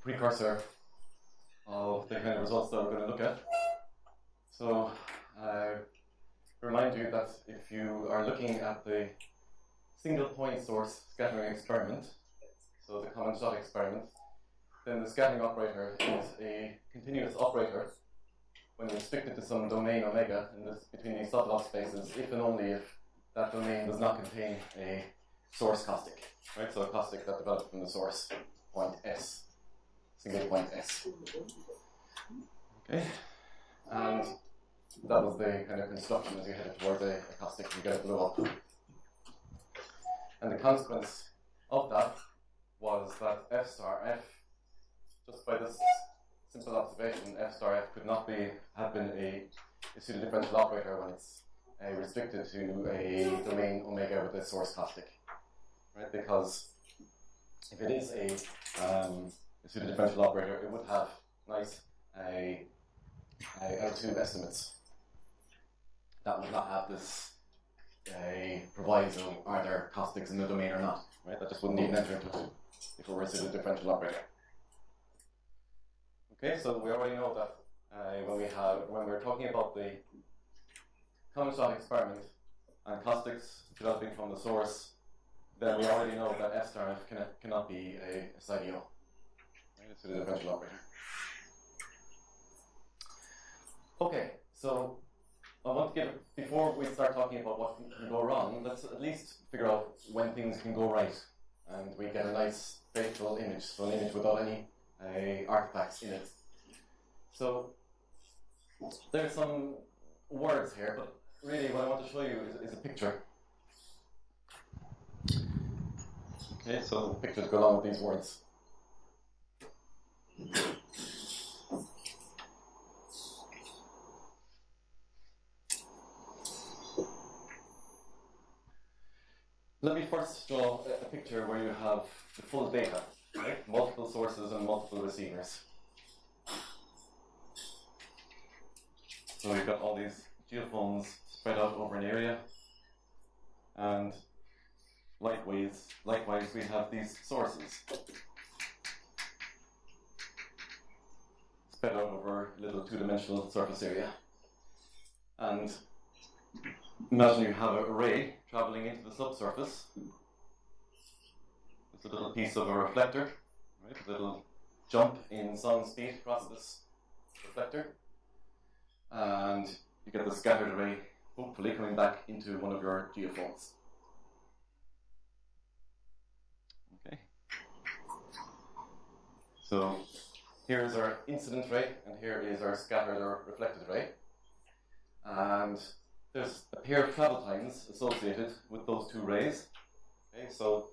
precursor of the kind of results that we're going to look at. So, remind you that if you are looking at the single point source scattering experiment, so the common shot experiment, then the scattering operator is a continuous operator when restricted to some domain omega between these sublock spaces, if and only if that domain does not contain a source caustic, right? So a caustic that developed from the source point S, single point S. Okay, and that was the kind of construction as you headed towards a caustic, you get it blow up. And the consequence of that was that F star F, just by this simple observation, F star F could not have been a pseudo differential operator when it's restricted to a domain omega with a source caustic, right? Because if it is a pseudo differential operator, it would have nice L2 estimates that would not have this proviso, are there caustics in the domain or not, right? That just wouldn't even enter into it if it were a pseudo differential operator. Okay, so we already know that when we're talking about the common shot experiment and caustics developing from the source, then we already know that F star F cannot be a SIDO, right? It's a differential operator. Okay, so I want to before we start talking about what can go wrong, let's at least figure out when things can go right and we get a nice faithful image, so an image without any artifacts in it. So there's some words here, but really what I want to show you is a picture. Okay, so pictures go along with these words. Let me first draw a picture where you have the full data, right? Multiple sources and multiple receivers. So we've got all these geophones spread out over an area, and likewise we have these sources spread out over a little two-dimensional surface area. And imagine you have a ray traveling into the subsurface. It's a little piece of a reflector, right? A little jump in sound speed across this reflector. And you get the scattered ray, hopefully coming back into one of your geophones. Okay. So here is our incident ray, and here is our scattered or reflected ray. And there's a pair of travel times associated with those two rays. Okay, so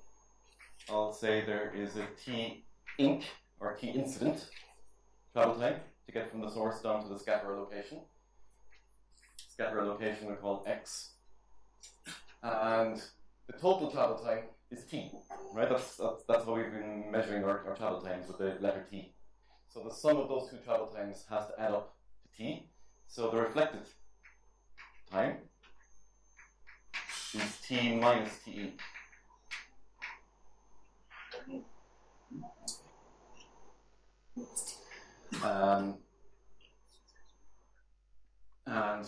I'll say there is a T inc or T incident travel time to get from the source down to the scatterer location. Scatterer location we call X. And the total travel time is T, right? That's how we've been measuring our travel times with the letter T. So the sum of those two travel times has to add up to T. So the reflected time is T minus T. And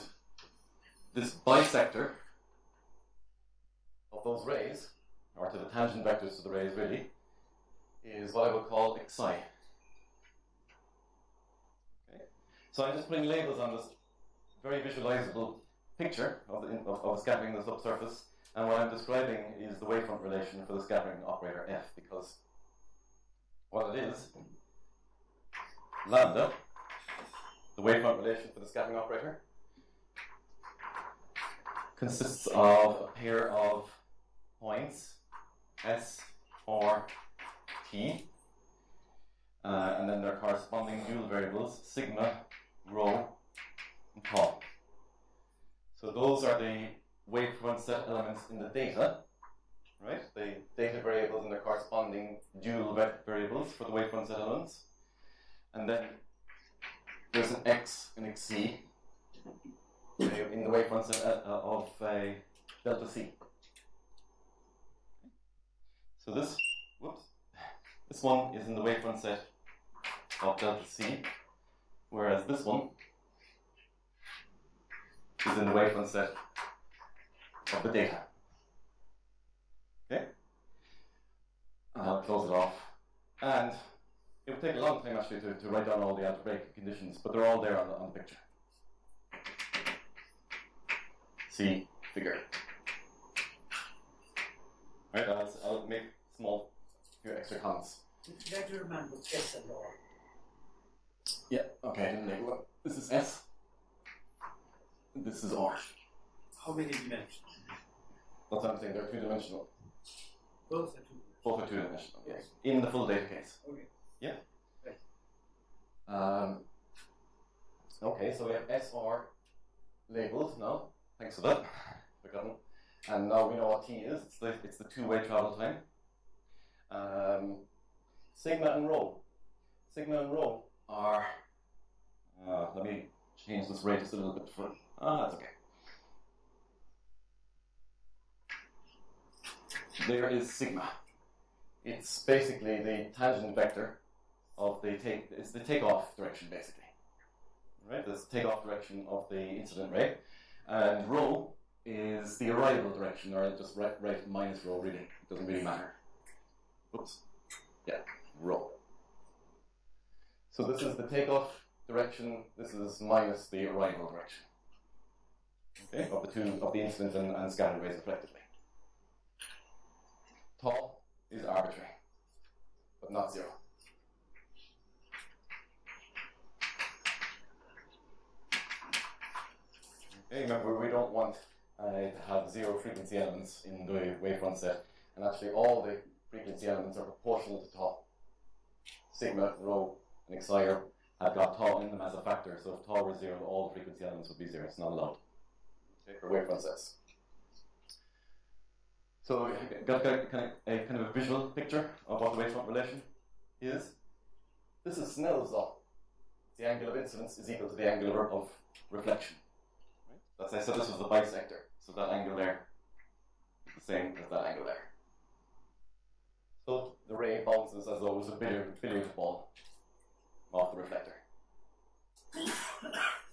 this bisector of those rays, or to the tangent vectors to the rays really, is what I would call xi. Okay. So I'm just putting labels on this very visualizable picture of the scattering in the subsurface, and what I'm describing is the wavefront relation for the scattering operator F, because what it is, lambda, the wavefront relation for the scattering operator, consists of a pair of points, S or T, and then their corresponding dual variables, sigma, rho, and tau. So those are the wavefront set elements in the data, right? The data variables and their corresponding dual variables for the wavefront set elements. And then there's an X and XC in the wavefront set of delta C. So this one is in the wavefront set of delta C, whereas this one is in the wavefront set of the data. Okay? I'll close it off. And it would take a long time actually to write down all the algebraic conditions, but they're all there on the picture. See figure. Right, I'll make small few extra comments. Try to remember S and R. Yeah, okay, I didn't label it. This is S. This is R. How many dimensions? That's what I'm saying, they're two-dimensional. Both are two. Both are two-dimensional, Yes. In the full data case. Okay. Yeah. Right. Okay, so we have SR labeled now. Thanks for that. Forgotten. And now we know what T is. It's the two-way travel time. Sigma and rho. Sigma and rho are. Let me change this rate just a little bit for. That's okay. There is sigma. It's basically the tangent vector of the takeoff direction, basically. Right, this takeoff direction of the incident ray, and rho is the arrival direction, or just write minus rho. Really, it doesn't really matter. Oops. Yeah, rho. So this is the takeoff direction. This is minus the arrival direction. Okay, of the incident and scattered rays respectively. Tau is arbitrary, but not zero. Okay, remember we don't want to have zero frequency elements in the wavefront set, and actually all the frequency elements are proportional to tau. Sigma, rho, and xi have got tau in them as a factor, so if tau were zero, all the frequency elements would be zero. It's not allowed. Okay, for wavefront sets. So got a kind of a visual picture of what the wavefront relation is. This is Snell's law. The angle of incidence is equal to the angle of reflection. Right? That's I said this was the bisector, so that angle there is the same as that angle there. So the ray bounces as though it was a billiard ball off the reflector.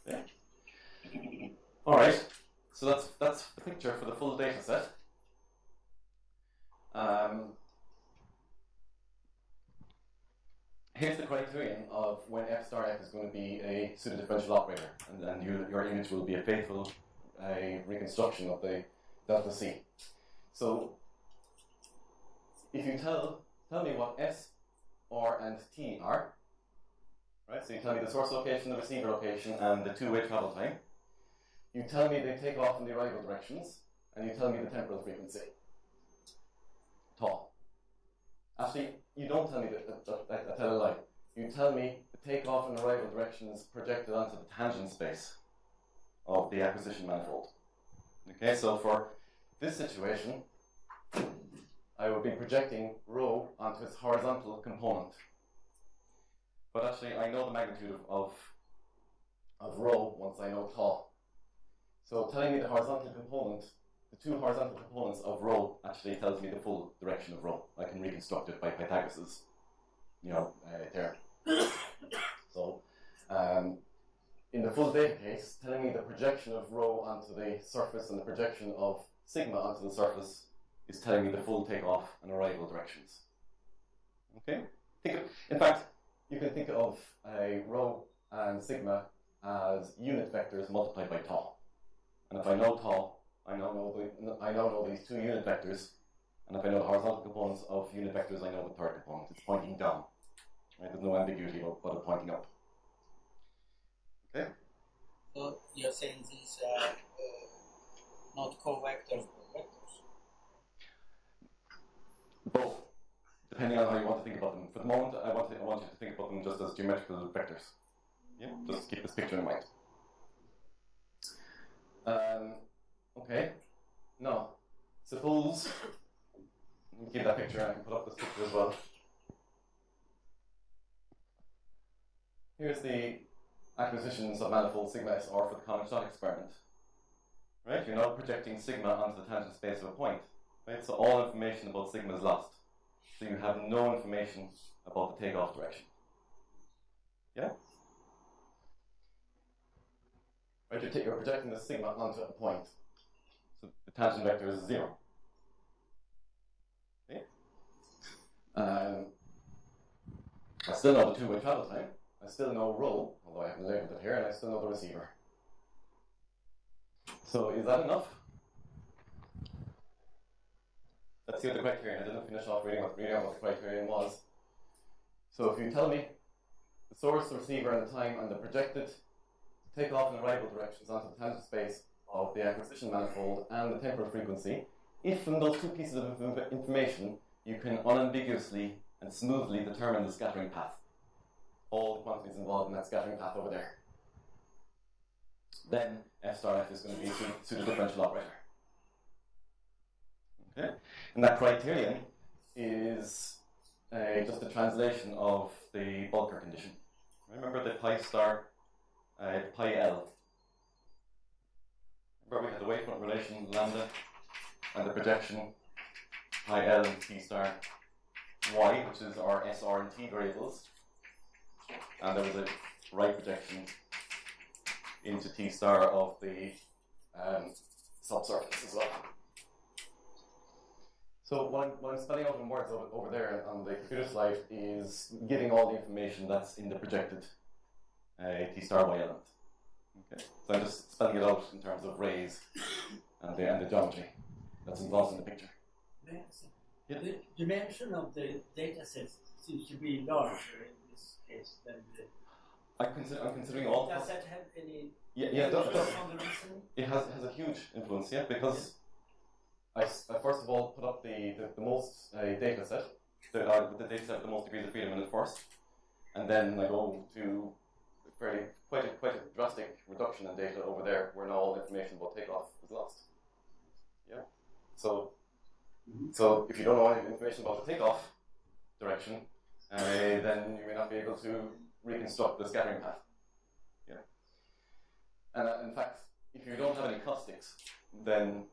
Yeah. All right. So that's the picture for the full data set. Here's the criterion of when f star f is going to be a pseudo-differential operator, and your image will be a faithful reconstruction of the delta C. So if you tell me what S, R, and T are, right? So you tell me the source location, the receiver location, and the two-way travel time. You tell me they take off in the arrival directions, and you tell me the temporal frequency. Tau. Actually, you don't tell me that. I tell a lie. You tell me the takeoff and arrival directions projected onto the tangent space of the acquisition manifold. Okay, so for this situation, I will be projecting rho onto its horizontal component. But actually, I know the magnitude of rho once I know tau. So telling me the horizontal component, the two horizontal components of rho actually tells me the full direction of rho. I can reconstruct it by Pythagoras's, there. So, in the full data case, telling me the projection of rho onto the surface and the projection of sigma onto the surface is telling me the full takeoff and arrival directions. Okay? In fact, you can think of rho and sigma as unit vectors multiplied by tau. And if I know tau, I now know these two unit vectors, and if I know the horizontal components of unit vectors, I know the third component. It's pointing down. Right? There's no ambiguity about it pointing up. Okay? So you're saying these are not covectors, but vectors? Both, depending on how you want to think about them. For the moment, I want you to think about them just as geometrical vectors. Yeah? Just keep this picture in mind. Okay. Now, suppose let me keep that picture and I can put up this picture as well. Here's the acquisitions of manifold sigma SR for the common shot experiment. Right? You're now projecting sigma onto the tangent space of a point. Right? So all information about sigma is lost. So you have no information about the takeoff direction. Yeah? Right, you're projecting the sigma onto a point. So the tangent vector is 0. Okay? I still know the two-way travel time. I still know rho, although I haven't labeled it here, and I still know the receiver. So is that enough? Let's see what the criterion. I didn't finish off reading out what the criterion was. So if you tell me the source, the receiver, and the time, and the projected takeoff and arrival directions onto the tangent space of the acquisition manifold and the temporal frequency, if from those two pieces of information you can unambiguously and smoothly determine the scattering path, all the quantities involved in that scattering path over there, then f star f is going to be a pseudo-differential operator. Okay? And that criterion is just a translation of the Bulker condition. Remember the pi star, pi L. Remember we had the wavefront relation lambda and the projection pi L and t star y, which is our s, r, and t variables. And there was a right projection into t star of the subsurface as well. So what I'm spelling out in words over there on the computer slide is giving all the information that's in the projected t star y element. Okay, so I'm just spelling it out in terms of rays and the geometry that's involved in the picture. Yeah. The dimension of the data set seems to be larger in this case than the. I'm considering all. Does that have any? Yeah, it does. On the reasoning? It has a huge influence, yeah, because I first of all put up the most data set, the data set with the most degrees of freedom in it first, and then I go to quite a drastic reduction in data over there, where now all the information about takeoff is lost. Yeah. So if you don't know any information about the takeoff direction, then you may not be able to reconstruct the scattering path. Yeah. And in fact, if you don't have any caustics, then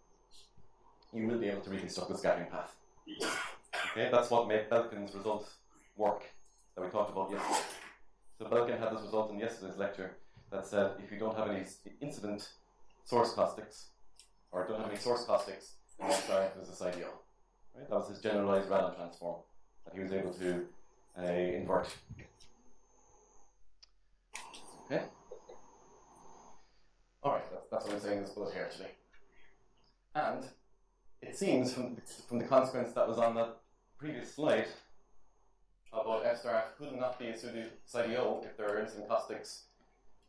you will be able to reconstruct the scattering path. Okay, that's what made Belkin's result work that we talked about yesterday. So Belkin had this result in yesterday's lecture that said if you don't have any incident source caustics, or don't have any source caustics, then f star f is this ideal. Right? That was his generalized Radon transform that he was able to invert. Okay? Alright, that's what I'm saying in this bullet here actually. And it seems from the consequence that was on that previous slide about f star f could not be a pseudo-SIDO if there are incident caustics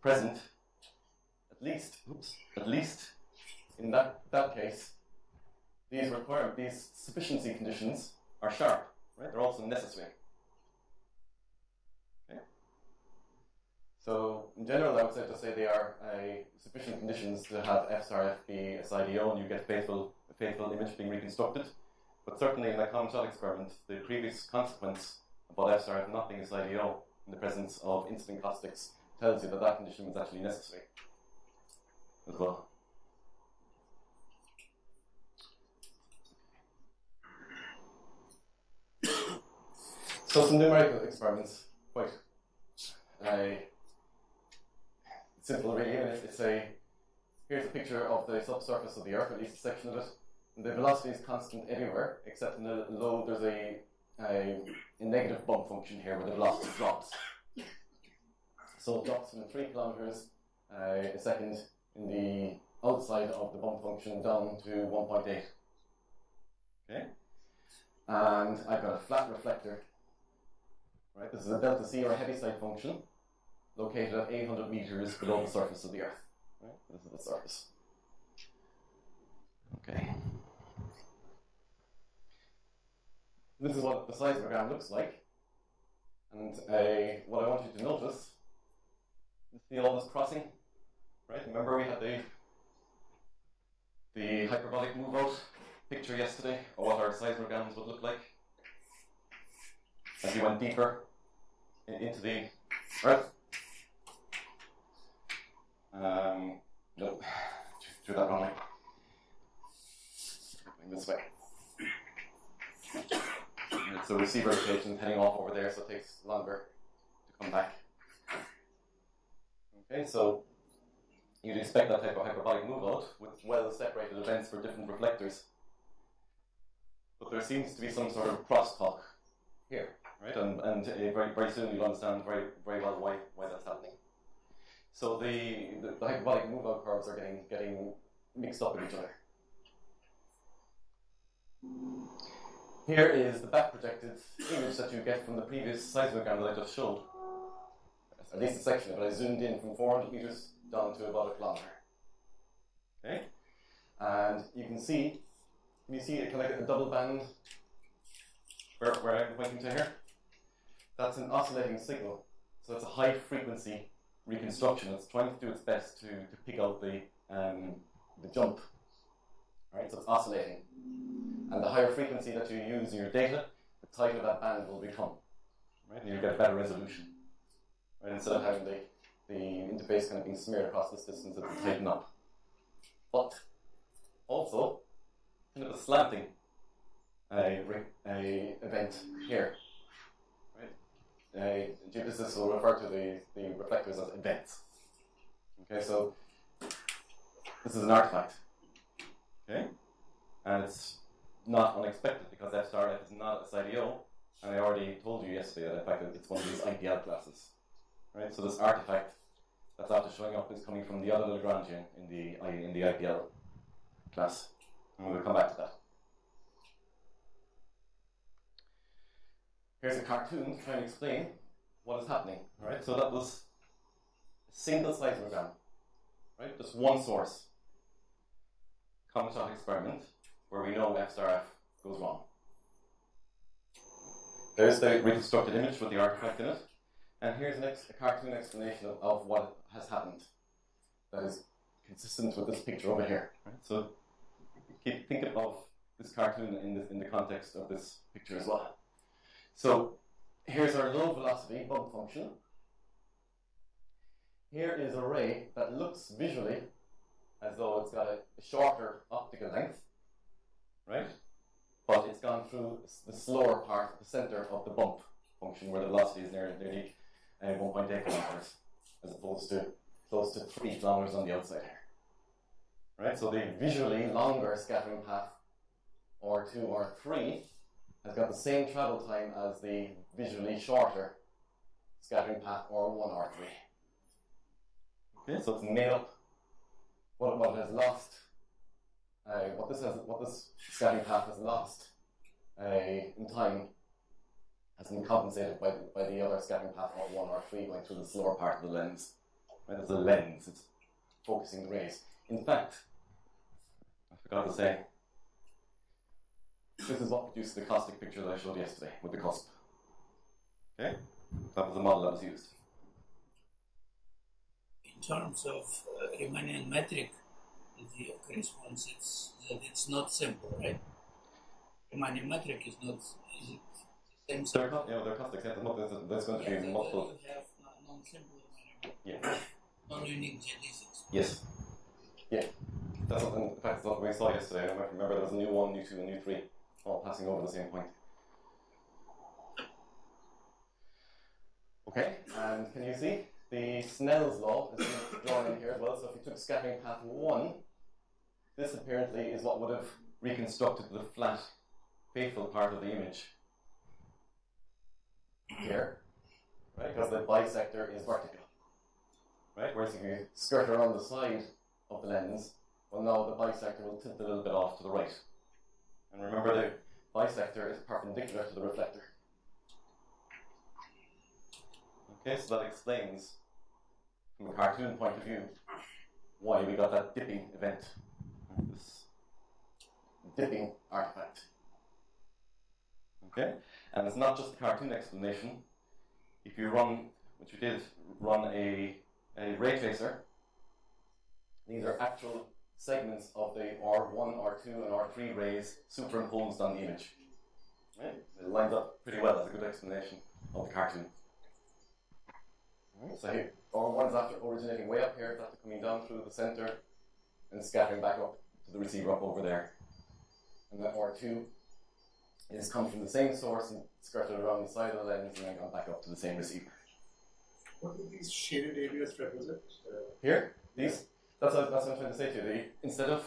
present, at least in that case, these sufficiency conditions are sharp, right? They're also necessary. Okay. So in general, I would just say they are sufficient conditions to have f star f be a SIDO, and you get a faithful image being reconstructed. But certainly in the common shot experiment, the previous consequence about f star f not being a SIDO in the presence of incident caustics tells you that that condition was actually necessary as well. So some numerical experiments, quite simple really. Here's a picture of the subsurface of the Earth, at least a section of it. And the velocity is constant everywhere, except in the low there's a negative bump function here where the velocity drops. So it drops from 3 kilometers a second in the outside of the bump function down to 1.8. Okay? And I've got a flat reflector. Right? This is a delta C or a heaviside function located at 800 meters below the surface of the Earth. Right? This is the surface. Okay. This is what the seismogram looks like. And what I want you to notice, you see all this crossing? Right? Remember we had the hyperbolic move out picture yesterday of what our seismograms would look like as you went deeper into the Earth. No, do that wrongly. Going this way. So receiver rotation is heading off over there, so it takes longer to come back. Okay, so you'd expect that type of hyperbolic move out with well-separated events for different reflectors. But there seems to be some sort of crosstalk here, right? And very soon you'll understand very well why that's happening. So the hyperbolic move-out curves are getting mixed up with each other. Here is the back projected image that you get from the previous seismogram that I just showed. At least a section of it. I zoomed in from 400 meters down to about 1 kilometer. Okay? And you can see it kind of a double band where I'm pointing to here? That's an oscillating signal. So it's a high frequency reconstruction. It's trying to do its best to pick out the jump. Right? So it's oscillating. And the higher frequency that you use in your data, the tighter that band will become. Right? And you'll get better resolution. Right? Instead of having the interface kind of being smeared across this distance, it will tighten up. But also, kind of a slanting event here. Right? Geodesists will refer to the reflectors as events. Okay, so this is an artifact. Okay? And it's not unexpected because F star F is not a SIDO, and I already told you yesterday that in fact it's one of these IPL classes. Right? So this artifact that's after showing up is coming from the other Lagrangian in the IPL class. And we'll come back to that. Here's a cartoon to try and explain what is happening. Right? So that was a single seismogram. Right? Just one source. Common shot experiment where we know F star F goes wrong. There's the reconstructed image with the artifact in it. And here's a cartoon explanation of what has happened that is consistent with this picture over here. Right? So think of this cartoon in the context of this picture as well. So here's our low velocity bump function. Here is a ray that looks visually as though it's got a shorter optical length, right? But it's gone through the slower part, the center of the bump function, where the velocity is nearly 1.8 kilometers, as opposed to close to 3 kilometers on the outside here. Right? So the visually longer scattering path, R2 or R3, has got the same travel time as the visually shorter scattering path, R1 or R3. Okay, so it's made up what it has lost, what this scattering path has lost in time has been compensated by the other scattering path R1 or R3 going through the slower part of the lens. Right, it's a lens, it's focusing the rays. In fact, I forgot to say, this is what produced the acoustic picture that I showed yesterday with the cusp. Okay? That was the model that was used. In terms of Riemannian metric, the corresponds, it's not simple, right? Riemannian metric is not, is it the same simple? They're acoustic. There's going to be multiple. You have non-simple Riemannian metric. Yeah. Non-unique geodesics. Yes. Yeah. That's what, in fact, that's what we saw yesterday. I remember there was a new 1, new 2, and new 3, all passing over the same point. Okay, and can you see? The Snell's law is drawn in here as well. So if you took scattering path 1, this apparently is what would have reconstructed the flat, faithful part of the image here, right? Because the bisector is vertical, right? Whereas if you skirt around the side of the lens, well, now the bisector will tilt a little bit off to the right. And remember, the bisector is perpendicular to the reflector. Okay, so that explains, from a cartoon point of view, why we got that dipping event, this dipping artifact. Okay, and it's not just a cartoon explanation. If you run, which you did, run a ray tracer, these are actual segments of the R1, R2, and R3 rays superimposed on the image. Right? It lines up pretty well as a good explanation of the cartoon. Right, so here, R1's after originating way up here, it's after coming down through the center and scattering back up to the receiver up over there. And that R2 is come from the same source and skirted around the side of the lens and then gone back up to the same receiver. What would be these shaded areas represent? Here, these. That's what I'm trying to say to you. Instead of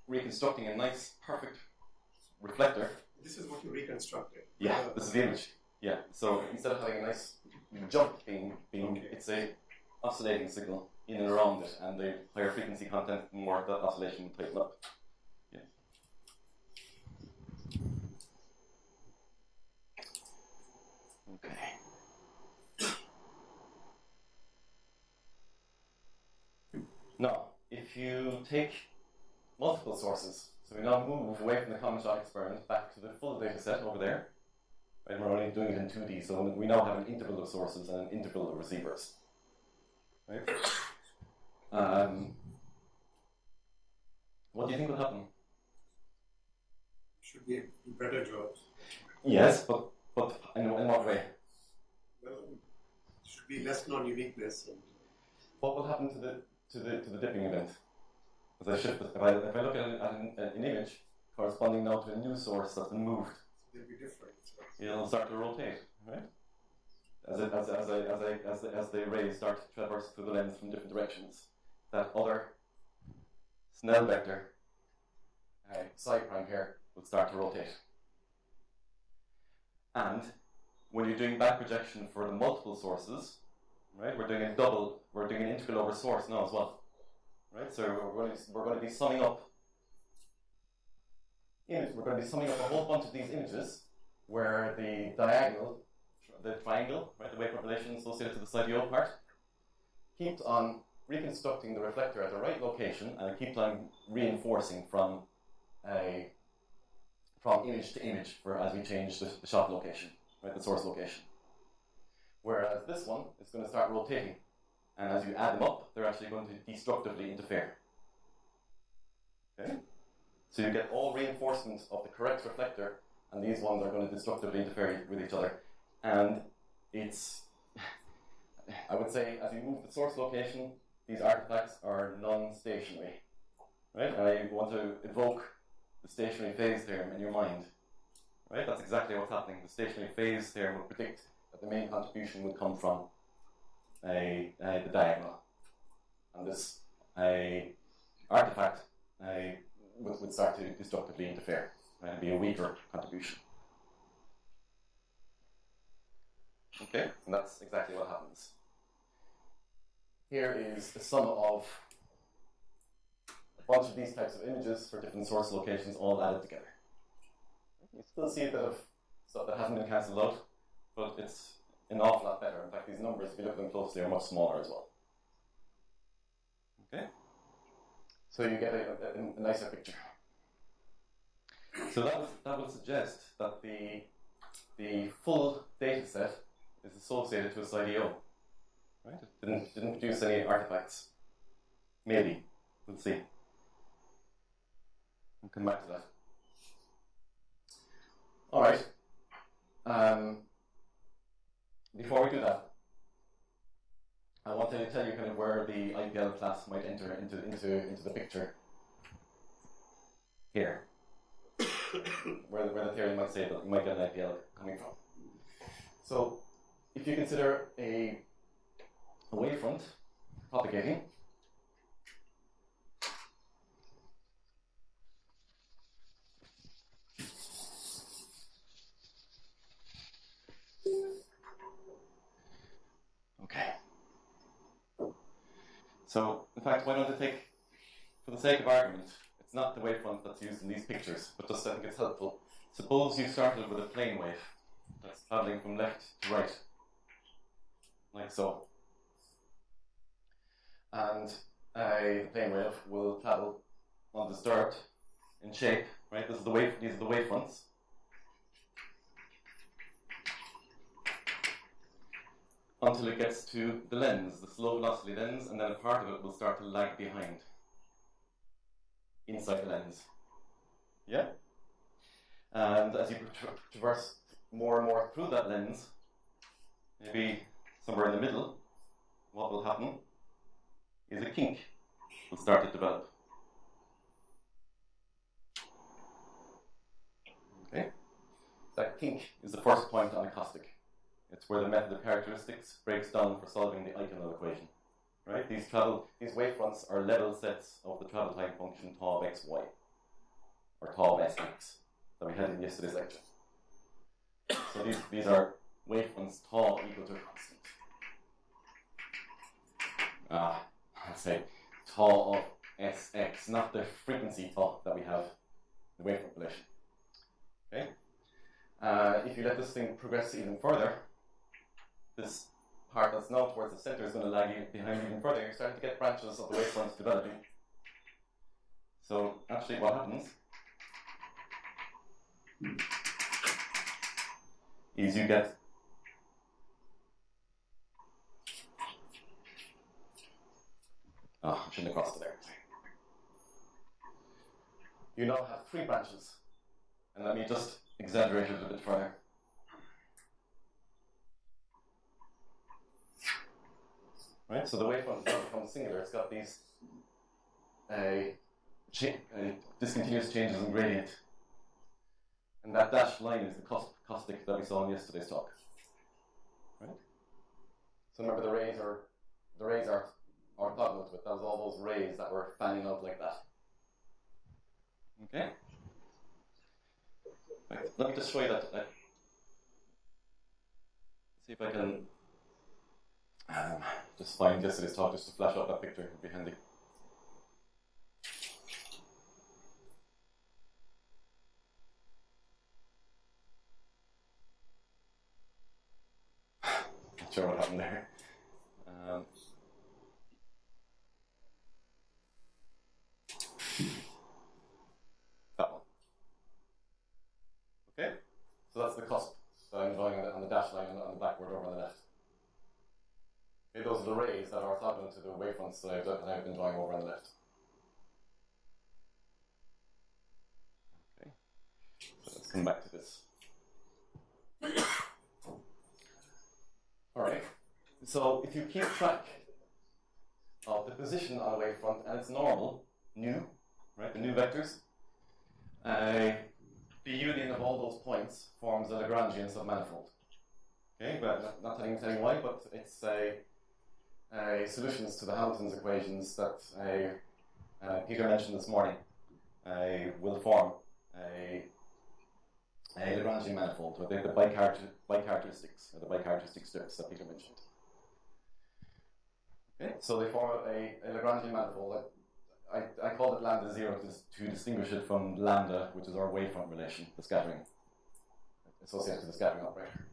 reconstructing a nice, perfect reflector. This is what you reconstructed. Yeah, this is the image. Yeah. So instead of having a nice jump being it's a oscillating signal in and around it, and the higher frequency content, the more that oscillation will tighten up. Yeah. Okay. Now, if you take multiple sources, so we now move away from the common shock experiment back to the full data set over there. Right, we're only doing it in 2D, so we now have an interval of sources and an interval of receivers. Right? What do you think will happen? Should be better jobs. Yes, but in what way? Well, should be less non-uniqueness. What will happen to the dipping event? As I shift, if I look at an image corresponding now to a new source that's been moved, They'll be different. it'll start to rotate, right? As the rays start to traverse through the lens from different directions, that other Snell vector, psi prime here, will start to rotate. And when you're doing back projection for the multiple sources, right, we're doing an integral over source now as well. Right, so we're going to be summing up a whole bunch of these images where the diagonal, the triangle, right, the wavefront relation associated to the CIDO part, keeps on reconstructing the reflector at the right location, and it keeps on reinforcing from image to image as we change the shot location, right, the source location. Whereas this one is going to start rotating. And as you add them up, they're actually going to destructively interfere. Okay? So you get all reinforcement of the correct reflector, and these ones are going to destructively interfere with each other. And it's, I would say, as you move the source location, these artifacts are non-stationary. Right? And I want to evoke the stationary phase theorem in your mind. Right? That's exactly what's happening. The stationary phase theorem would predict that the main contribution would come from the diagonal, and this artifact would start to destructively interfere, right, and be a weaker contribution. Okay, and that's exactly what happens. Here is the sum of a bunch of these types of images for different source locations all added together. You still see a bit of stuff that hasn't been cancelled out, but it's an awful lot better. In fact, these numbers, if you look at them closely, are much smaller as well. Okay? So you get a nicer picture. So that would suggest that the full data set is associated to a CIDO. Right? It didn't produce any artifacts. Maybe. We'll see. We'll come back to that. All right. Before we do that, I want to tell you kind of where the IPL class might enter into the picture. Here, where the theory might say that you might get an IPL coming from. So, if you consider a wavefront propagating, okay. So, in fact, why don't I take, for the sake of argument, it's not the wavefront that's used in these pictures, but just I think it's helpful. Suppose you started with a plane wave that's traveling from left to right, like so. And the plane wave will travel undisturbed in shape, right? These are the wavefronts. Until it gets to the lens, the slow velocity lens, and then a part of it will start to lag behind inside the lens. Yeah? And as you traverse more and more through that lens, maybe somewhere in the middle, what will happen is a kink will start to develop. Okay? That kink is the first point on acoustic. It's where the method of characteristics breaks down for solving the Eikenlow equation. Right? These wavefronts are level sets of the travel time function tau of xy, or tau of sx, that we had in yesterday's lecture. So these are wavefronts tau equal to a constant. Let's say tau of sx, not the frequency tau that we have in the wavefront relation. Okay? If you let this thing progress even further, this part that's now towards the center is going to lag behind even further. You're starting to get branches of the wavefronts developing. So actually what happens is you get I shouldn't have crossed it there. You now have 3 branches. And let me just exaggerate it a bit further. Right, so the wavefront now becomes singular. It's got these discontinuous changes in gradient. And that dashed line is the acoustic that we saw in yesterday's talk. Right? So remember the rays are orthogonal to it. That was all those rays that were fanning out like that. Okay? Right, let me just show you that. See if I can just find yesterday's talk just to flash up that picture. It would be handy. Not sure what happened there. That one. Okay, so that's the cusp that I'm drawing on the dash line on the blackboard over on the left. Okay, those are the rays that are orthogonal to the wavefronts that I've been drawing over on the left. Okay, so let's come back to this. Alright, so if you keep track of the position on a wavefront and its normal, nu, right, the nu vectors, the union of all those points forms a Lagrangian submanifold. Okay, but not telling you why, but it's solutions to the Hamilton's equations that Peter mentioned this morning will form a Lagrangian manifold with the bicharacteristics, or the bicharacteristic strips that Peter mentioned. Okay, so they form a Lagrangian manifold. I call it lambda 0 to distinguish it from lambda, which is our wavefront relation, the scattering, associated to the scattering operator.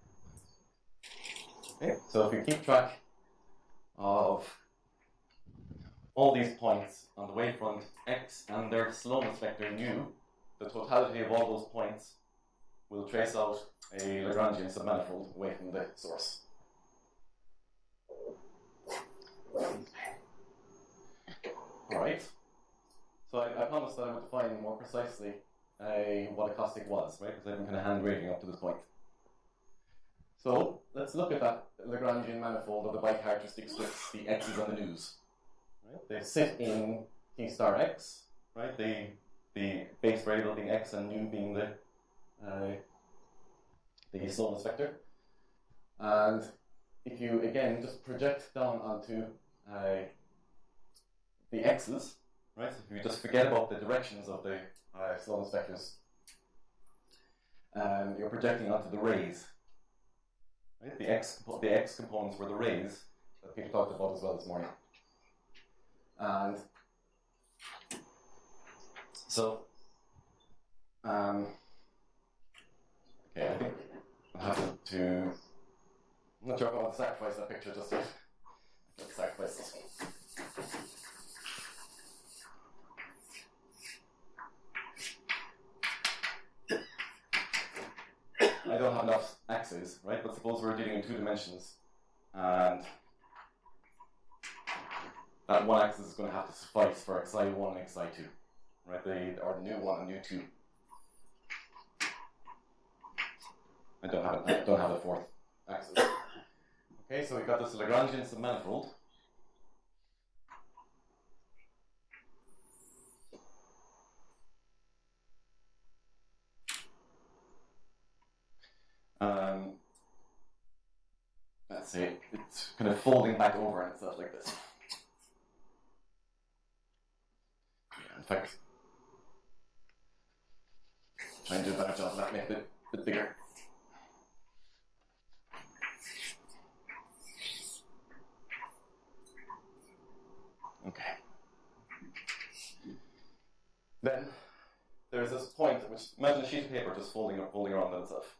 Okay, so if you keep track of all these points on the wavefront x and their slowness vector nu, the totality of all those points will trace out a Lagrangian submanifold away from the source. Alright. So I promised that I would define more precisely what acoustic was, right? Because I've been kind of hand waving up to this point. So let's look at that Lagrangian manifold of the bicharacteristic strips, the x's and the nu's. Right? They sit in T star x, right? The base variable being x and nu being the slowness vector. And if you again just project down onto the x's, right? So if you just forget about the directions of the slowness vectors, you're projecting onto the rays. Right? The x components were the rays that Peter talked about as well this morning. And so, okay, I think I'll have to. I'm not sure if I want to sacrifice that picture just yet. Let's sacrifice this one. I don't have enough axes, right? But suppose we're dealing in 2 dimensions, and that one axis is going to have to suffice for xi1 and xi2, right? Or the nu 1 and nu 2. I don't have a 4th axis. Okay, so we've got this Lagrangian submanifold. it's kind of folding back over on itself like this. Yeah, in fact, try and do a better job of that, make it a bit bigger. Okay. Then there's this point at which, imagine a sheet of paper just folding around on itself.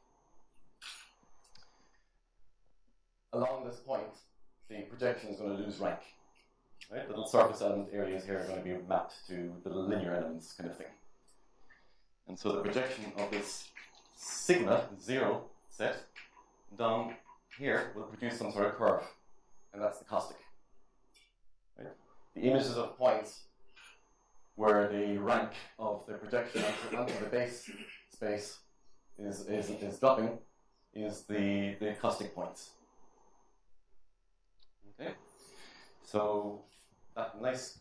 Along this point, the projection is going to lose rank. Right? Little surface element areas here are going to be mapped to the linear elements kind of thing. And so the projection of this sigma 0 set down here will produce some sort of curve, and that's the acoustic. Right? The images of points where the rank of the projection onto the base space is dropping is the acoustic points. Okay, so that nice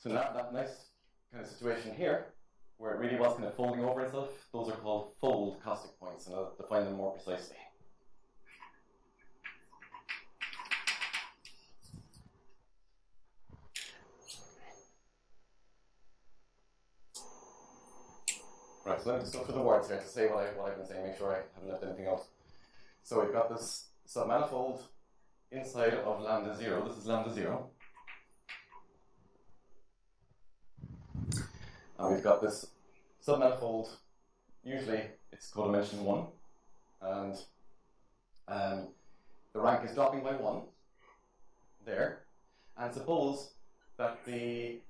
kind of situation here, where it really was kind of folding over itself, those are called fold acoustic points, and I'll define them more precisely. Right, so let me just go through the words here to say what I've been saying, make sure I haven't left anything out. So we've got this submanifold inside of lambda 0. This is lambda 0. And we've got this submanifold, usually it's codimension 1, and the rank is dropping by 1 there. And suppose that the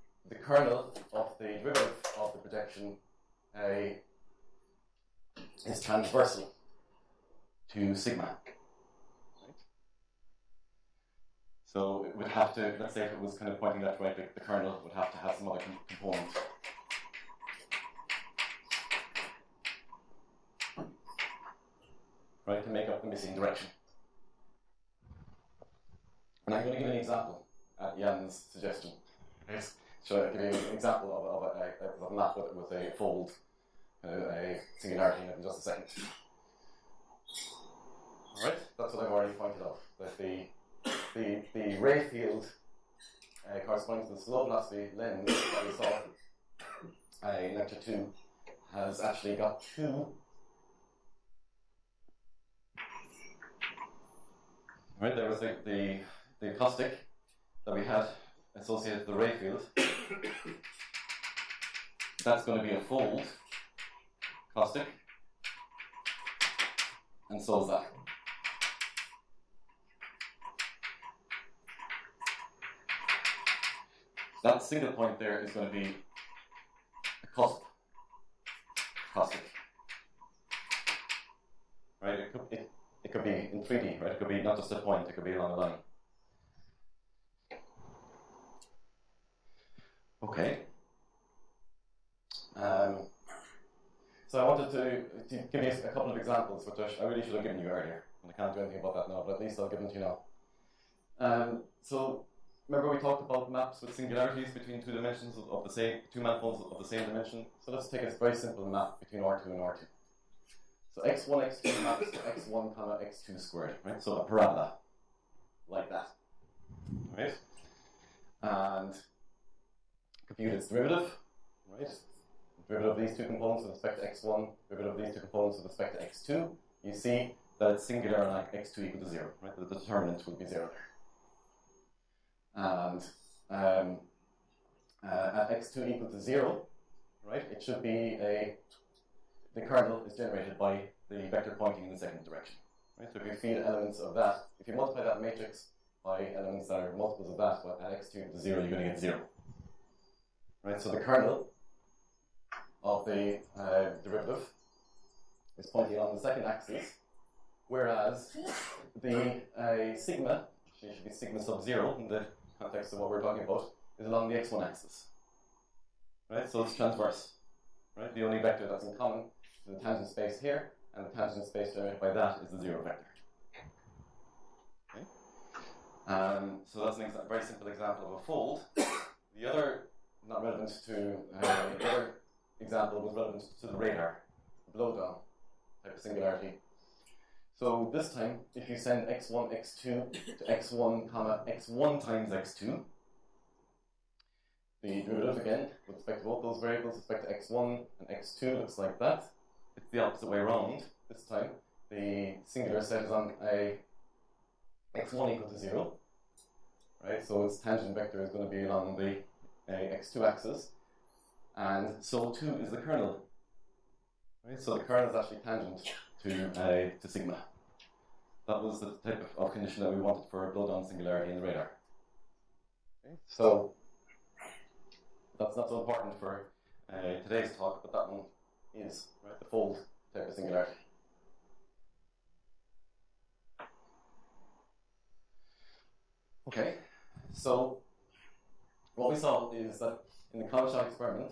kernel of the derivative of the projection is transversal to sigma. Right? So it would have to, let's say if it was kind of pointing that way, the kernel would have to have some other component. Right, to make up the missing direction. And I'm going to give an example at Jan's suggestion. Yes. So I'll give you an example of a map with a fold, a singularity in just a second. Alright, that's what I've already pointed out. That the ray field corresponding to the slow velocity lens that we saw in lecture 2 has actually got two. Right, there was the acoustic that we had associated with the ray field. That's going to be a fold acoustic, and so is that. That single point there is going to be a cusp acoustic. Right, it could be in 3D, right? It could be not just a point, it could be along a line. Okay. So I wanted to give you a couple of examples, which I really should have given you earlier, and I can't do anything about that now, but at least I'll give them to you now. So remember we talked about maps with singularities between two dimensions of the same, two manifolds of the same dimension. So let's take a very simple map between R2 and R2. So x1, x2 maps to x1, comma x2 squared, right? So a parabola, like that, right? And compute its derivative, right? Derivative of these two components with respect to x1, derivative of these two components with respect to x2. You see that it's singular and like x2 equal to 0, right? The determinant will be 0 there. And at x2 equal to 0, right? It should be the kernel is generated by the vector pointing in the second direction. Right? So if you feed elements of that, if you multiply that matrix by elements that are multiples of that, but at x2 to 0, you're going to get 0. Right? So the kernel of the derivative is pointing on the second axis, whereas the sigma, which should be sigma sub 0 in the context of what we're talking about, is along the x1 axis. Right? So it's transverse. Right? The only vector that's in common is the tangent space here, and the tangent space generated by that is the 0 vector. Okay? So that's a very simple example of a fold. The other, not relevant to, the other example was relevant to the radar, the blowdown type of singularity. So this time, if you send x1, x2 to x1, comma, x1 times x2, the derivative again, with respect to both those variables, with respect to x1 and x2, looks like that. It's the opposite way around this time. The singular set is on a x1 equal to 0, right? So its tangent vector is going to be along the x2 axis, and so too is the kernel. Right? So the kernel is actually tangent to sigma. That was the type of condition that we wanted for a blow-down singularity in the radar. Okay? So that's not so important for today's talk, but that one is, right, the fold type of singularity. Okay, so what we saw is that in the common shot experiment,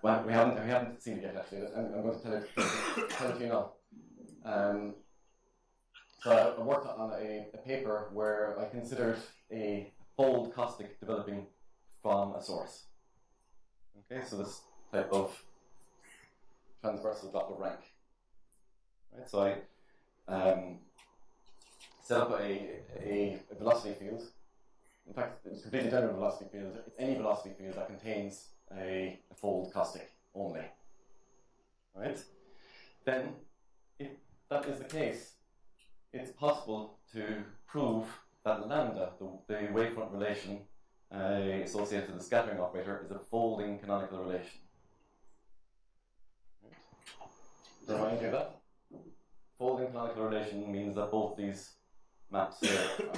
well, we haven't seen it yet actually. I'm going to tell it to you now. So I worked on a paper where I considered a fold caustic developing from a source. Okay, so this type of transversal drop of rank. Right, so I set up a velocity field. In fact, it's a completely general velocity field. It's any velocity field that contains a fold caustic only. Right? Then, if that is the case, it's possible to prove that lambda, the wavefront relation associated with the scattering operator, is a folding canonical relation. Right. Remind you that? Folding canonical relation means that both these maps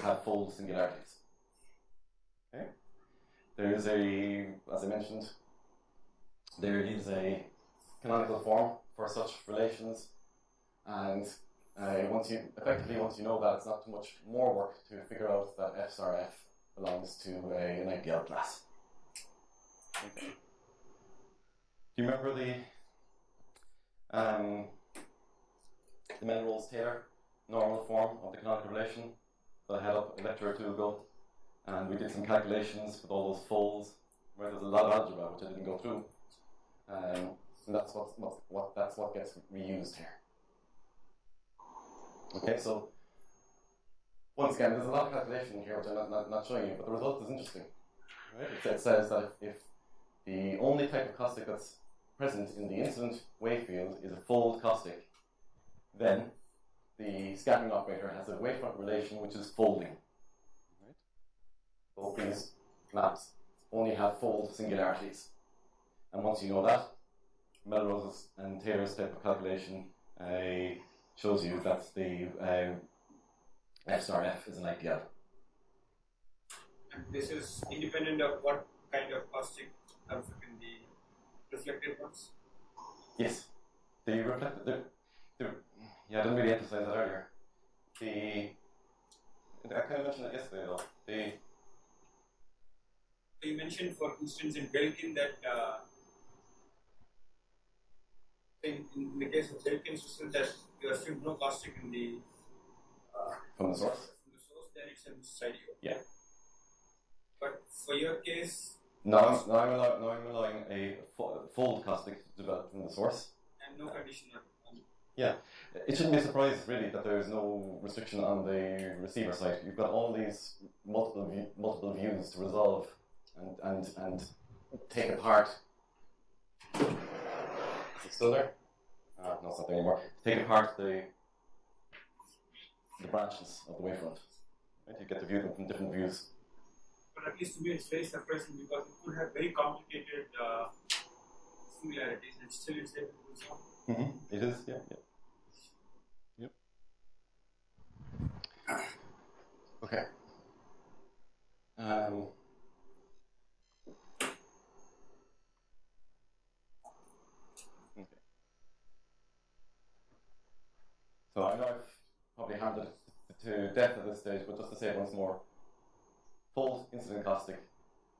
have fold singularities. Okay? There is as I mentioned, there is a canonical form for such relations, and once you know that, it's not too much more work to figure out that f star f belongs to an ideal class. Okay. Do you remember the Melrose-Taylor normal form of the canonical relation that I had up a lecture or two ago? And we did some calculations with all those folds, where there's a lot of algebra which I didn't go through. And that's what gets reused here. Okay, so once again, there's a lot of calculation here which I'm not showing you, but the result is interesting. Right? It says that if the only type of caustic that's present in the incident wave field is a fold caustic, then the scattering operator has a wavefront relation which is folding. Right? Both these maps only have fold singularities. And once you know that, Melrose's and Taylor's type of calculation shows you that the f star f is an ideal. And this is independent of what kind of caustic comes up in the reflected ones? Yes. The reflected, yeah, I didn't really emphasize that earlier. I kind of mentioned it yesterday though. You mentioned, for instance, in Belkin that in the case of Belkin system, that you assume no caustic in the from the source. From the source, then it's inside you. Yeah. But for your case, now I'm allowing a fold caustic to develop from the source. And no condition on. Yeah, it shouldn't be a surprise really that there is no restriction on the receiver side. You've got all these multiple views to resolve and take apart. Is it still there? No, it's not there anymore. Take apart the branches of the wavefront. Right? You get to view them from different views. But at least to me, it's very surprising because it could have very complicated singularities, and still it's able to solve. Mm-hmm. It is, yeah. Yep. Okay. Okay. So I know I've probably hammered it to death at this stage, but just to say it once more, fold incident caustic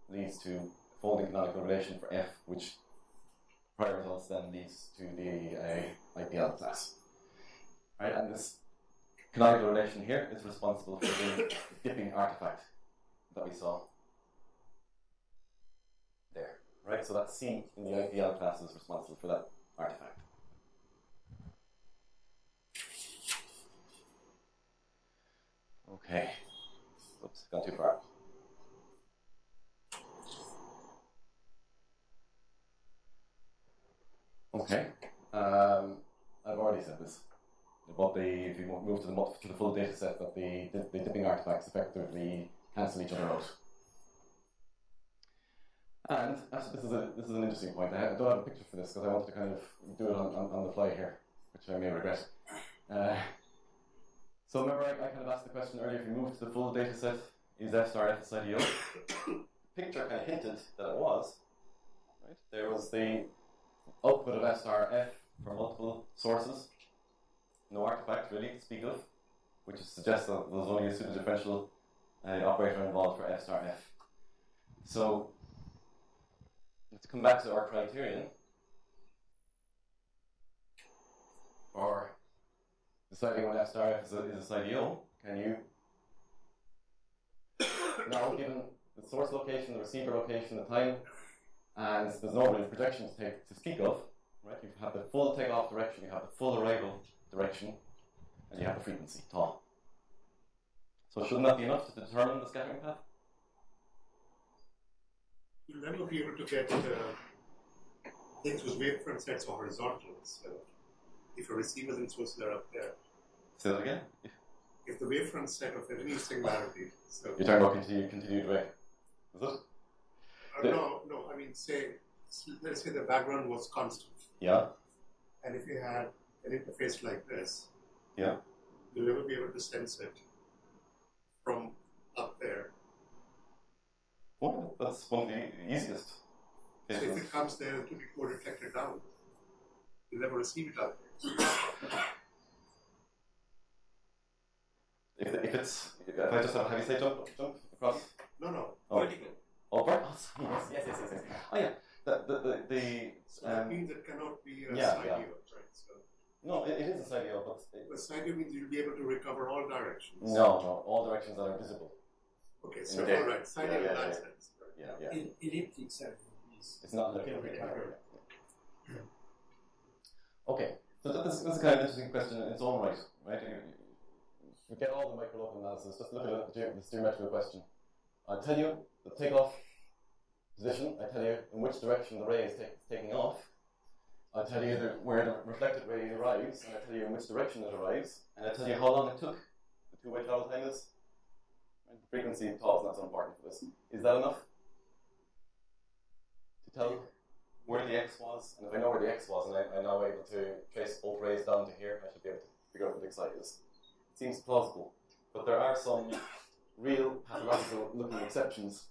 leads to folding canonical relation for f, which prior results then leads to the ideal class. Right, and this canonical relation here is responsible for the dipping artifact that we saw there. right? So that C in the IPL class is responsible for that artifact. Okay. Oops, gone too far. Okay. I've already said this. But if you move to the full data set, that the dipping artifacts effectively cancel each other out. And actually, this is an interesting point. I don't have a picture for this because I wanted to kind of do it on the fly here, which I may regret. So remember, I kind of asked the question earlier: if you move to the full data set, is F star F SIDO? The picture kind of hinted that it was. Right? There was the output of F star F for multiple sources. No artifact really to speak of, which suggests that there's only a pseudo differential operator involved for F star F. So let's come back to our criterion for deciding when F star F is a SIDO. Can you now, given the source location, the receiver location, the time, and there's no real projection to speak of, right? You have the full takeoff direction, you have the full arrival direction, and you have the frequency, tau. So shouldn't that be enough to determine the scattering path? You'll never be able to get things whose wavefront sets are horizontal. So if your receivers and sources are up there. Say that again? If the wavefront set of any singularity. So you're talking about continued wave, is it? No, I mean, let's say the background was constant. Yeah. And if you had an interface like this, yeah, you'll never be able to sense it from up there. Well, that's one of the easiest. So if it comes there, it will be co-reflected down. You'll never receive it up there. If I just have you say jump across? No. Oh. Vertical. Oh, vertical. Yes. Oh yeah. So that means it cannot be a side yield, right? So no, it is a side yield, but a side yield means you'll be able to recover all directions. No, all directions that are visible. Okay, so all right, side yield in that sense. Yeah. Elliptic side yield. It's not looking Okay, so this is kind of an interesting question in its own right? Forget all the micro-local analysis, just look at the geometrical question. I'll tell you the takeoff position, I tell you in which direction the ray is taking off, I'll tell you where the reflected ray arrives, and I'll tell you in which direction it arrives, and I'll tell you how long it took, the two-way travel time is. And the frequency tau is not so important for this. Is that enough to tell where the x was? And if I know where the x was, and I'm now able to trace both rays down to here, I should be able to figure out what the big side is. It seems plausible, but there are some real pathological looking exceptions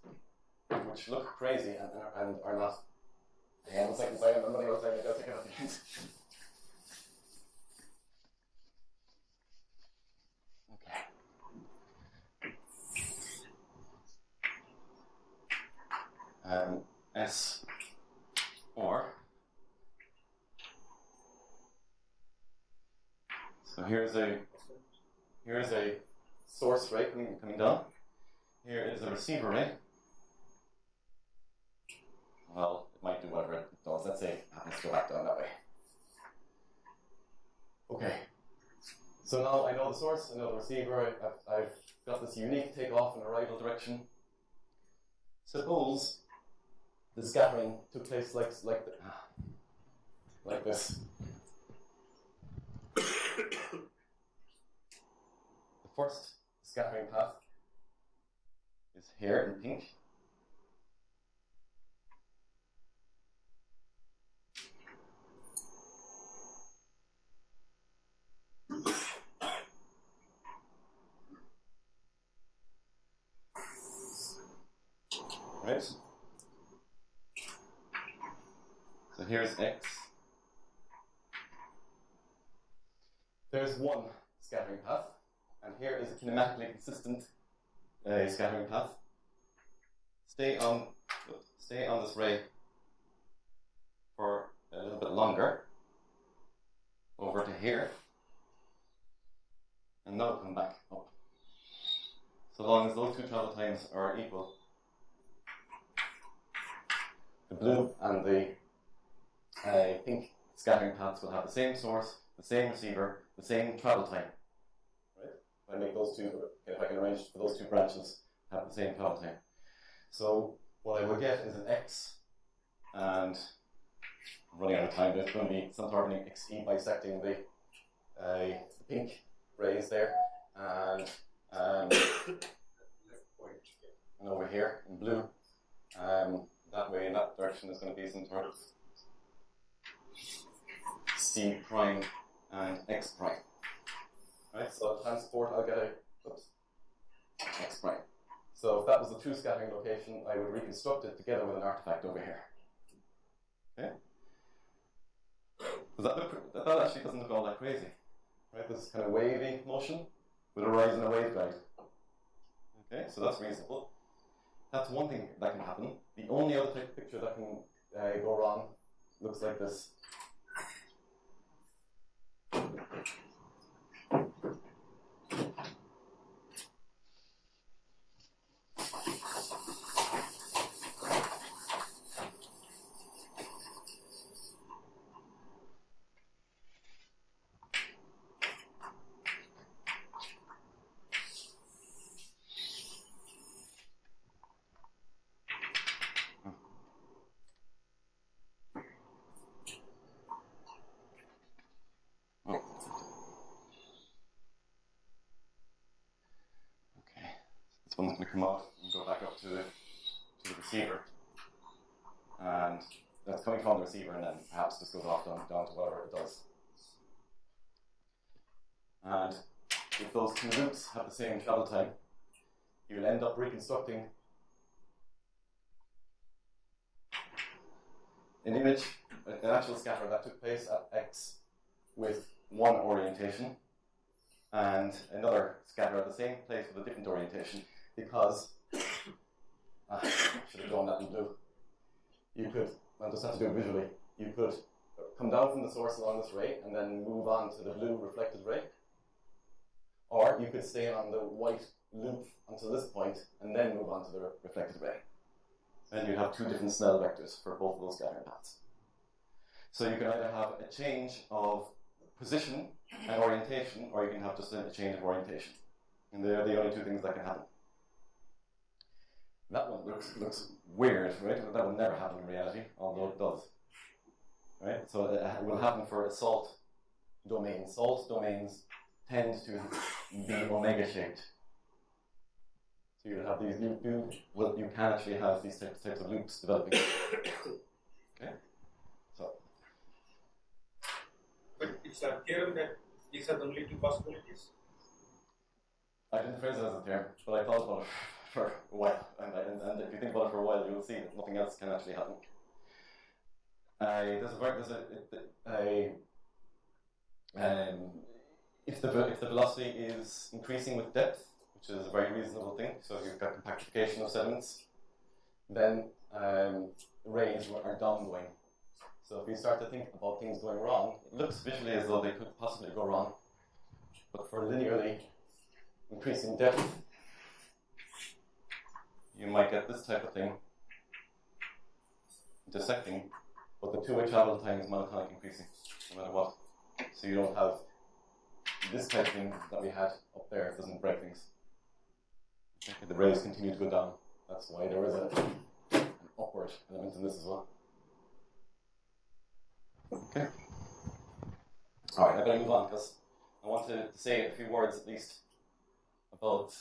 which look crazy and are not. Hang on a second, I'm running out of time, I'll take it out the end. Okay. S or so here's a source ray coming down. Here is a receiver ray. Well, it might do whatever it does. Let's say it happens to go back down that way. Okay. So now I know the source, I know the receiver, I've got this unique takeoff and arrival direction. Suppose the scattering took place like this. The first scattering path is here in pink. Right? So here's X. There's one scattering path, and here is a kinematically consistent scattering path. Stay on this ray for a little bit longer, over to here, and now come back up. So long as those two travel times are equal. the blue and the pink scattering paths will have the same source, the same receiver, the same travel time. Right? If I make those two, if I can arrange for those two branches have the same travel time. So what I will get is an X, and I'm running out of time. There's going to be some sort of XE bisecting the pink rays there, and over here in blue, that way in that direction is going to be some sort of C prime and X prime. Right, so transport, I'll get a X prime. So if that was the true scattering location, I would reconstruct it together with an artifact over here. Okay? Does that look? That actually doesn't look all that crazy. Right, this kind of wavy motion with a rise in a waveguide. Okay, so that's reasonable. That's one thing that can happen. The only other type of picture that can go wrong looks like this. One's going to come off and go back up to the receiver, and that's coming from the receiver, and then perhaps just goes off down to whatever it does. And if those two loops have the same travel time, you'll end up reconstructing an image, an actual scatter that took place at X with one orientation, and another scatter at the same place with a different orientation. Because, I should have drawn that in blue. You could, I'll just have to do it visually, you could come down from the source along this ray and then move on to the blue reflected ray. Or you could stay on the white loop until this point and then move on to the reflected ray. And you'd have two different Snell vectors for both of those scattering paths. So you can either have a change of position and orientation, or you can have just a change of orientation. And they're the only two things that can happen. That one looks weird, right? That will never happen in reality, although it does. Right? So it will happen for a salt domain. Salt domains tend to be omega-shaped. So you'll have these you can actually have these types of loops developing. Okay? So. But it's a theorem that these are the only two possibilities? I didn't phrase it as a theorem, but I thought about it for a while, and if you think about it for a while, you'll see that nothing else can actually happen. If the velocity is increasing with depth, which is a very reasonable thing, so if you've got compactification of sediments, then rays are downgoing. So if you start to think about things going wrong, it looks visually as though they could possibly go wrong, but for linearly increasing depth, you might get this type of thing intersecting, but the two-way travel time is monotonic increasing, no matter what. So you don't have this type of thing that we had up there. It doesn't break things. Okay, the rays continue to go down. That's why there is an upward element in this as well. Okay. All right, I better move on because I want to say a few words at least about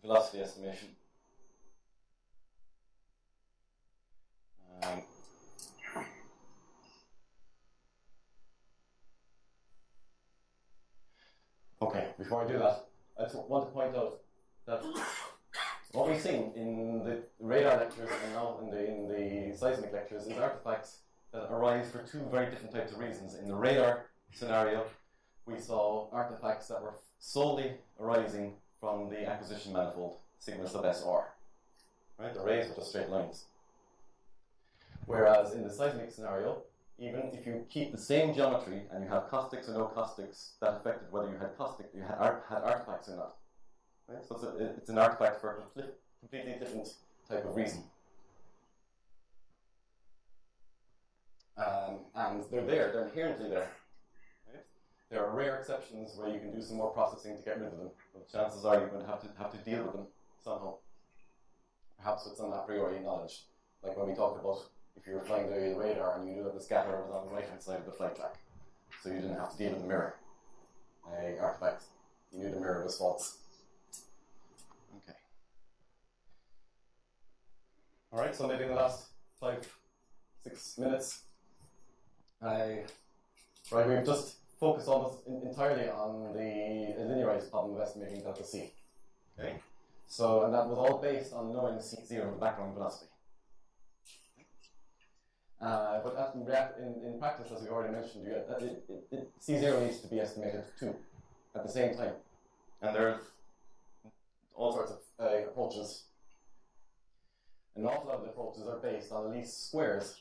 velocity estimation. Okay, before I do that, I just want to point out that what we've seen in the radar lectures and now in the seismic lectures is artifacts that arise for two very different types of reasons. In the radar scenario, we saw artifacts that were solely arising from the acquisition manifold, sigma sub SR. Right? The rays were just straight lines. Whereas in the seismic scenario, even if you keep the same geometry and you have caustics or no caustics, that affected whether you had artifacts or not. Right? So it's an artifact for a completely different type of reason. And they're inherently there. Right? There are rare exceptions where you can do some more processing to get rid of them, but chances are you're going to have to deal with them somehow. Perhaps with some a priori knowledge, like when we talked about if you were flying the radar and you knew that the scatterer was on the right hand side of the flight track, so you didn't have to deal with the mirror artifact. You knew the mirror was false. Okay. All right. So maybe in the last 5-6 minutes, we've just focused almost entirely on the linearized problem of estimating delta C. Okay. So, and that was all based on knowing C0, the background velocity. But in practice, as we already mentioned, C0 needs to be estimated too, at the same time. And there are all sorts of approaches. An awful lot of the approaches are based on least squares.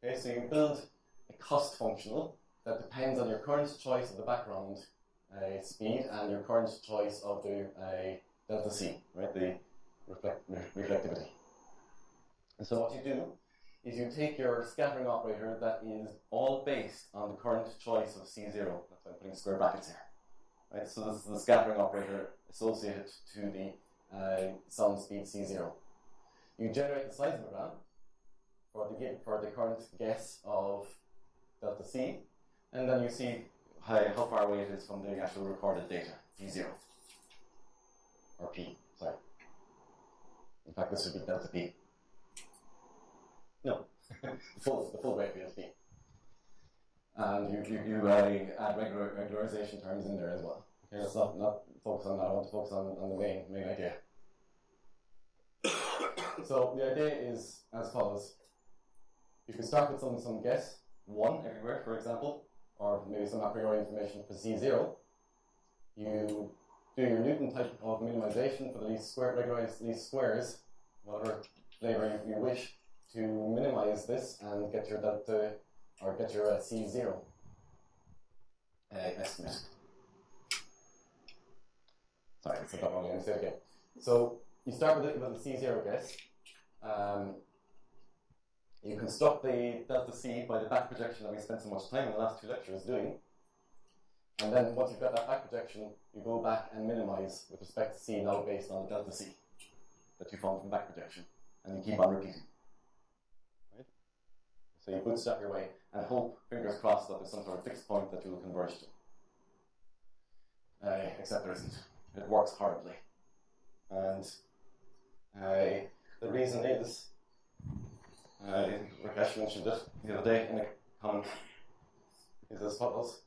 Okay, so you build a cost functional that depends on your current choice of the background speed and your current choice of the delta C, right, the reflectivity. And so what you do is you take your scattering operator that is all based on the current choice of C0. That's why I'm putting square brackets here. Right, so this is the scattering operator associated to the sound speed C0. You generate the seismogram for the current guess of delta C, and then you see how far away it is from the actual recorded data, P0. Or P, sorry. In fact, this should be delta P. No, the full rate field P. And you add regularization terms in there as well. Okay, let's not focus on that. I want to focus on the main idea. So the idea is as follows. You can start with some guess, 1 everywhere, for example, or maybe some a priori information for C0. You do your Newton type of minimization for the regularized least squares, whatever flavor you wish, to minimize this and get your delta, or get your C0 estimate. Sorry, I said that wrong. Let me say it again. So you start with a C0 guess. You construct the delta C by the back projection that we spent so much time in the last 2 lectures doing. And then once you've got that back projection, you go back and minimize with respect to C now based on the delta C that you found from back projection. And you keep on repeating. Right? So you bootstrap your way and hope, fingers crossed, that there's some sort of fixed point that you will converge to. Except there isn't. It works horribly. And the reason is, Rakesh mentioned it the other day in a comment, is as follows.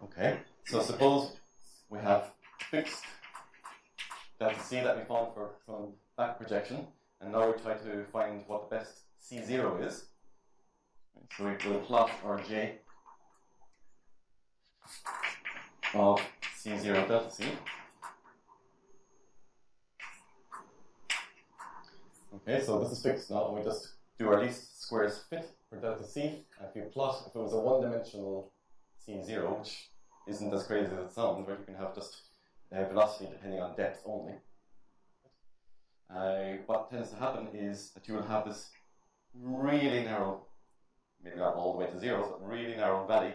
Okay, so suppose we have fixed delta C that we found from back projection, and now we try to find what the best C0 is. So we will plot our J of C0 delta C. Okay, so this is fixed now, and we just do our least squares fit for delta C. And if you plot, if it was a one-dimensional C0, which isn't as crazy as it sounds, where you can have just velocity depending on depth only. What tends to happen is that you will have this really narrow, maybe not all the way to 0, but really narrow valley,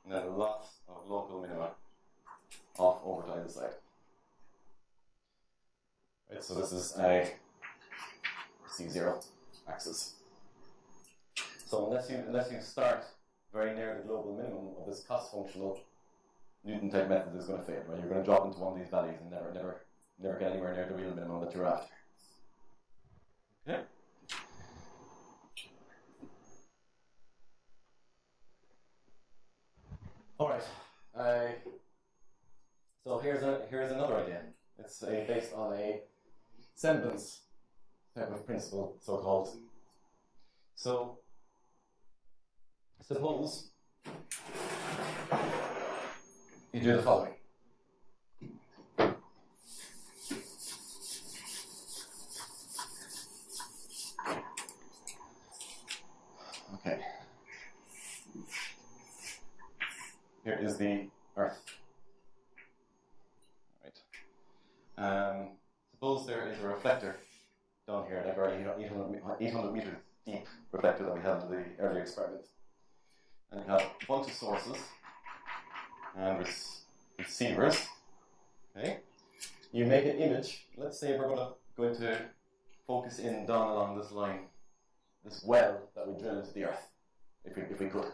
and then lots of local minima off over to either side. Right, so this is a C0 axis. So unless you start very near the global minimum of this cost functional, Newton type method is going to fail. Right? You're going to drop into one of these valleys and never get anywhere near the real minimum that you're after. Okay. All right. So here's another idea. It's based on a semblance type of principle, so-called. So suppose you do the following. Okay. Here is the Suppose there is a reflector down here, like our 800 meter deep reflector that we had in the earlier experiment. And we have a bunch of sources and receivers. Okay? You make an image. Let's say we're going to focus in down along this line, this well that we drill into the earth, if we could.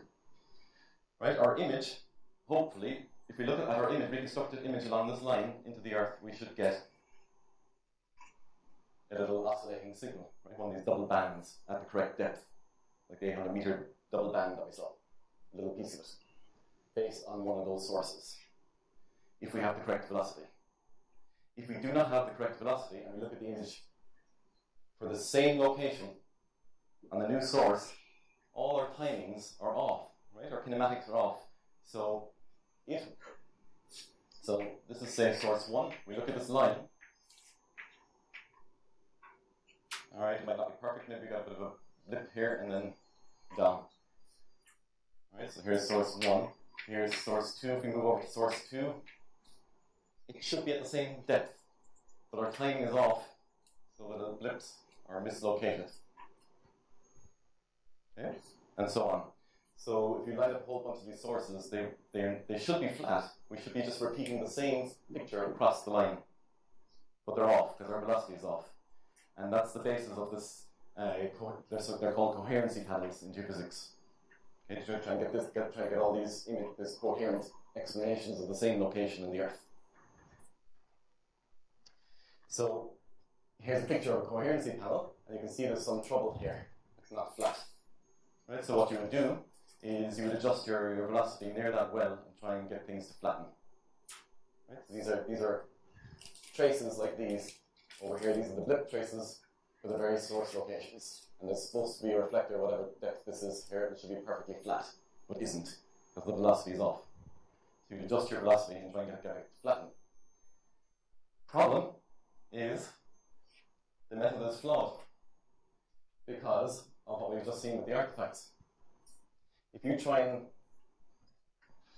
Right? Our image, hopefully, if we look at our image, reconstructed image along this line into the earth, we should get a little oscillating signal, right? One of these double bands at the correct depth, like the 800 meter double band that we saw, a little piece of it, based on one of those sources, if we have the correct velocity. If we do not have the correct velocity, and we look at the image for the same location on the new source, all our timings are off, right? Our kinematics are off. So this is, say, source 1. We look at this line. All right, it might not be perfect. Maybe we got a bit of a blip here and then down. All right, so here's source 1. Here's source 2. If we move over to source 2, it should be at the same depth, but our timing is off, so that the blips are mislocated. Okay, and so on. So if you line up a whole bunch of these sources, they should be flat. We should be just repeating the same picture across the line, but they're off because our velocity is off. And that's the basis of this. They're called coherency panels in geophysics. Okay, to try and get all these this coherent explanations of the same location in the Earth. So here's a picture of a coherency panel, and you can see there's some trouble here. It's not flat. Right. So what you would do is you would adjust your velocity near that well and try and get things to flatten. Right? So these are traces like these over here. These are the blip traces for the various source locations. And there's supposed to be a reflector, whatever depth this is here, it should be perfectly flat, but isn't, because the velocity is off. So you adjust your velocity and try and get it flattened. Problem is the method is flawed because of what we've just seen with the artifacts. If you try and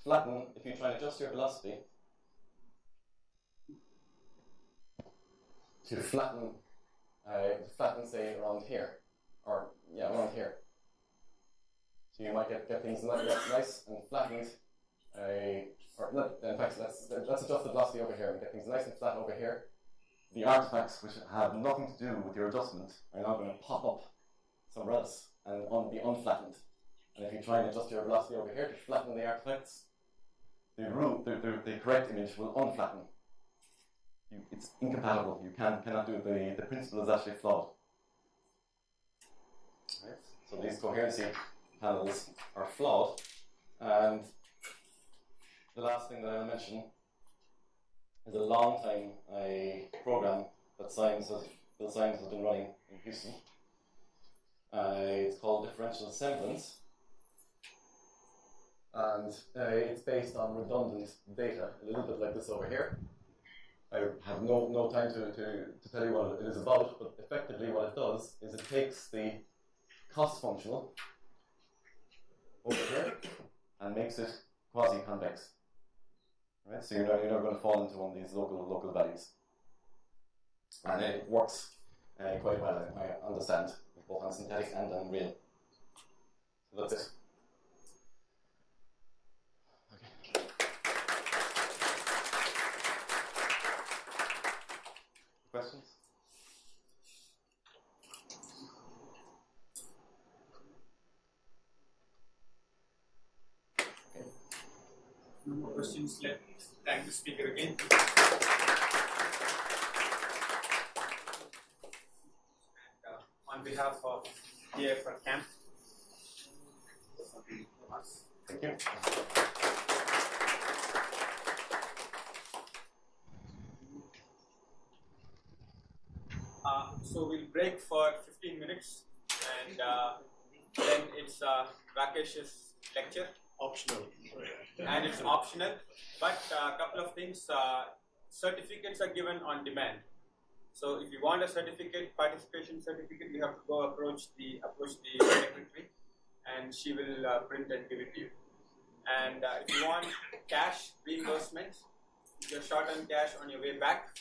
adjust your velocity to flatten, say, around here, around here. So you might get things nice and flattened, in fact, let's adjust the velocity over here and get things nice and flat over here. The artifacts, which have nothing to do with your adjustment, are now going to pop up somewhere else and be unflattened. And if you try and adjust your velocity over here to flatten the artifacts, the correct image will unflatten. It's incompatible. You cannot do it. The principle is actually flawed. Right? So these coherency panels are flawed. And the last thing that I'll mention is a long time program that Bill Symes has been running in Houston. It's called differential semblance. And it's based on redundant data, a little bit like this over here. I have no time to tell you what it is about, but effectively what it does is it takes the cost functional over here and makes it quasi-convex. Right? So you're never going to fall into one of these local values. And it works quite well, I understand, both on synthetic and on real. So that's it. Questions? Okay. No more questions. Let's thank the speaker again. And on behalf of DF camp, Thank you. So we'll break for 15 minutes, and then it's Rakesh's lecture. Optional. And it's optional, but a couple of things. Certificates are given on demand. So if you want a certificate, participation certificate, you have to go approach the secretary, and she will print and give it to you. And if you want cash reimbursement, you're short on cash on your way back,